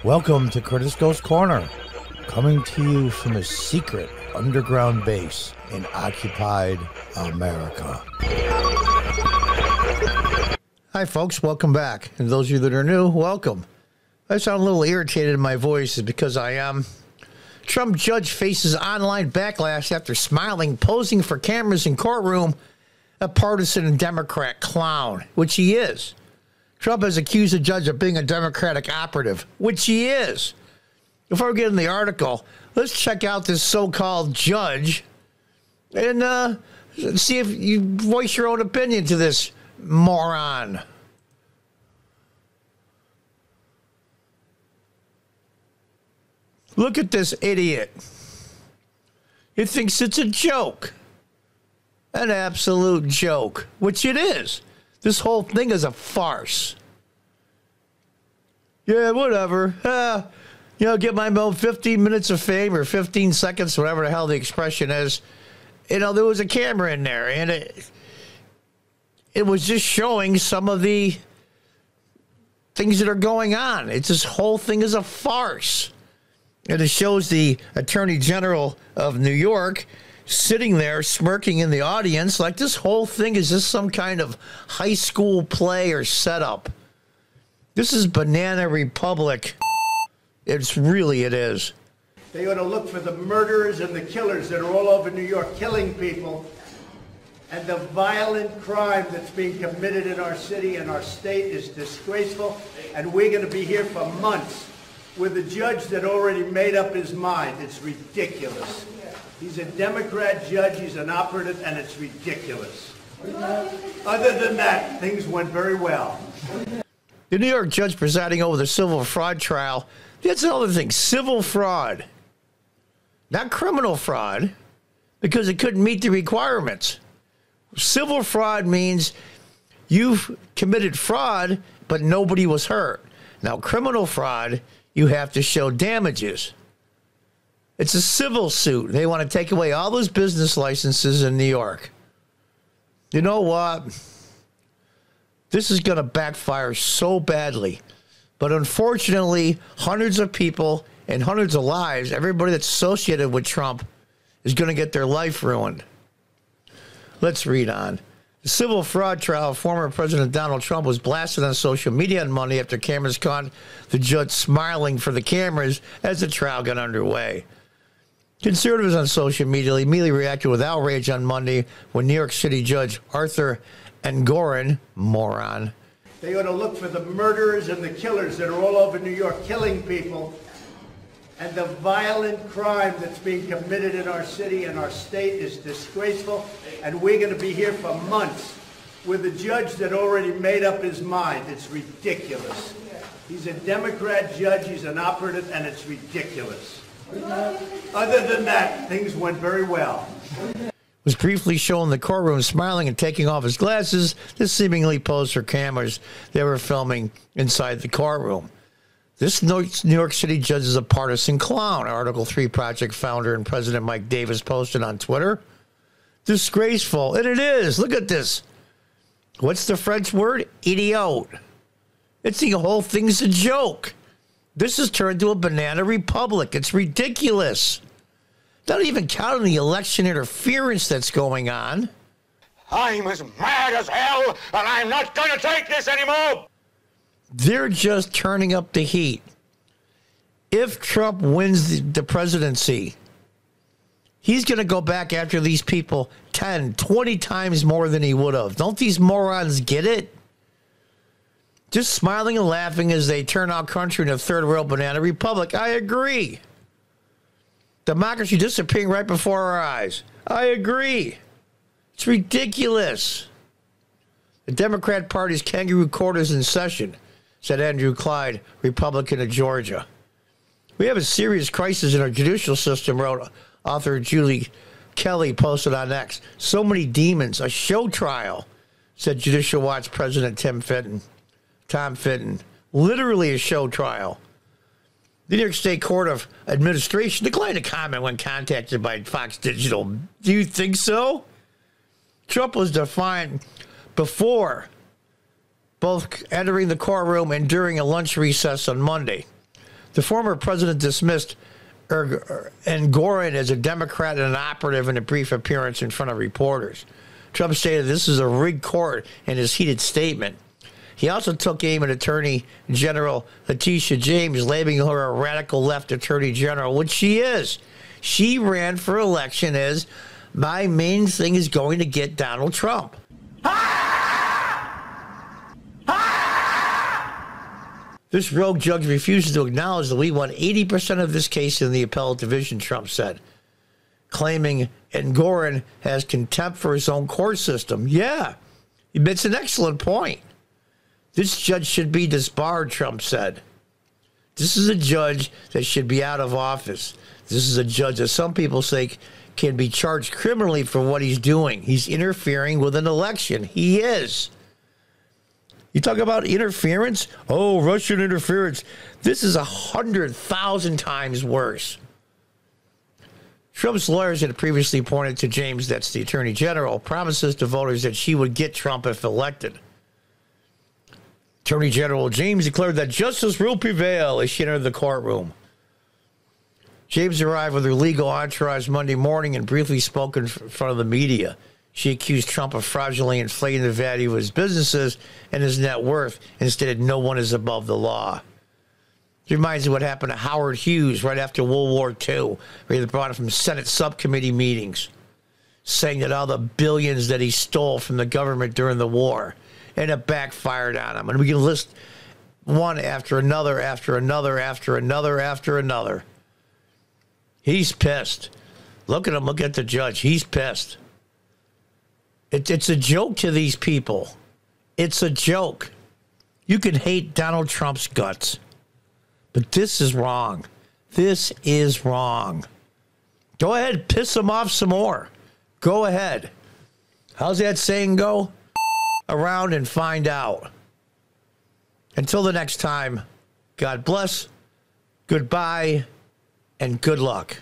Welcome to Curtis Goes Corner, coming to you from a secret underground base in occupied America. Hi folks, welcome back. And those of you that are new, welcome. I sound a little irritated in my voice is because I am. Trump judge faces online backlash after smiling, posing for cameras in courtroom, a partisan and Democrat clown, which he is. Trump has accused the judge of being a Democratic operative, which he is. Before we get in the article, let's check out this so-called judge and see if you voice your own opinion to this moron. Look at this idiot. He thinks it's a joke. An absolute joke, which it is. This whole thing is a farce. Yeah, whatever. Get my own 15 minutes of fame or 15 seconds, whatever the hell the expression is. There was a camera in there, and it was just showing some of the things that are going on. This whole thing is a farce. And it shows the Attorney General of New York sitting there smirking in the audience like this whole thing is just some kind of high school play or setup. This is Banana Republic. It is. They ought to look for the murderers and the killers that are all over New York killing people, and the violent crime that's being committed in our city and our state is disgraceful, and we're going to be here for months with a judge that already made up his mind. It's ridiculous. He's a Democrat judge, he's an operative, and it's ridiculous. Other than that, things went very well. The New York judge presiding over the civil fraud trial, that's another thing, civil fraud. Not criminal fraud, because it couldn't meet the requirements. Civil fraud means you've committed fraud, but nobody was hurt. Now, criminal fraud, you have to show damages. It's a civil suit. They want to take away all those business licenses in New York. You know what? This is going to backfire so badly. But unfortunately, hundreds of people and hundreds of lives, everybody that's associated with Trump, is going to get their life ruined. Let's read on. The civil fraud trial of former President Donald Trump was blasted on social media on Monday after cameras caught the judge smiling for the cameras as the trial got underway. Conservatives on social media immediately reacted with outrage on Monday when New York City Judge Arthur Engoron, moron. They ought to look for the murderers and the killers that are all over New York killing people, and the violent crime that's being committed in our city and our state is disgraceful, and we're going to be here for months with a judge that already made up his mind. It's ridiculous. He's a Democrat judge, he's an operative, and it's ridiculous. Other than that, things went very well. Was briefly shown in the courtroom smiling and taking off his glasses. This seemingly posed for cameras they were filming inside the courtroom. This New York City judge is a partisan clown, Article 3 Project founder and President Mike Davis posted on Twitter. Disgraceful. And it is. Look at this. What's the French word? Idiot. It's the whole thing's a joke. This has turned to a banana republic. It's ridiculous. Not even counting the election interference that's going on. I'm as mad as hell, and I'm not going to take this anymore. They're just turning up the heat. If Trump wins the presidency, he's going to go back after these people 10, 20 times more than he would have. Don't these morons get it? Just smiling and laughing as they turn our country into a third world banana republic. I agree. Democracy disappearing right before our eyes. I agree. It's ridiculous. The Democrat Party's kangaroo court is in session, said Andrew Clyde, Republican of Georgia. We have a serious crisis in our judicial system, wrote author Julie Kelly, posted on X. So many demons, a show trial, said Judicial Watch President Tom Fitton. Literally a show trial. The New York State Court of Administration declined to comment when contacted by Fox Digital. Do you think so? Trump was defiant before both entering the courtroom and during a lunch recess on Monday. The former president dismissed Engoron as a Democrat and an operative in a brief appearance in front of reporters. Trump stated this is a rigged court in his heated statement. He also took aim at Attorney General Letitia James, labeling her a radical left Attorney General, which she is. She ran for election as my main thing is going to get Donald Trump. This rogue judge refuses to acknowledge that we won 80% of this case in the appellate division, Trump said, claiming Engoron has contempt for his own court system. Yeah, it's an excellent point. This judge should be disbarred, Trump said. This is a judge that should be out of office. This is a judge that some people say can be charged criminally for what he's doing. He's interfering with an election. He is. You talk about interference? Oh, Russian interference. This is 100,000 times worse. Trump's lawyers had previously pointed to James, that's the Attorney General, promises to voters that she would get Trump if elected. Attorney General James declared that justice will prevail as she entered the courtroom. James arrived with her legal entourage Monday morning and briefly spoke in front of the media. She accused Trump of fraudulently inflating the value of his businesses and his net worth and stated no one is above the law. It reminds me of what happened to Howard Hughes right after World War II, where they brought him from Senate subcommittee meetings, saying that all the billions that he stole from the government during the war, and it backfired on him. And we can list one after another, after another, after another, after another. He's pissed. Look at him. Look at the judge. He's pissed. It's a joke to these people. It's a joke. You can hate Donald Trump's guts, but this is wrong. This is wrong. Go ahead, piss him off some more. Go ahead. How's that saying go? Around and find out. Until the next time, God bless, goodbye, and good luck.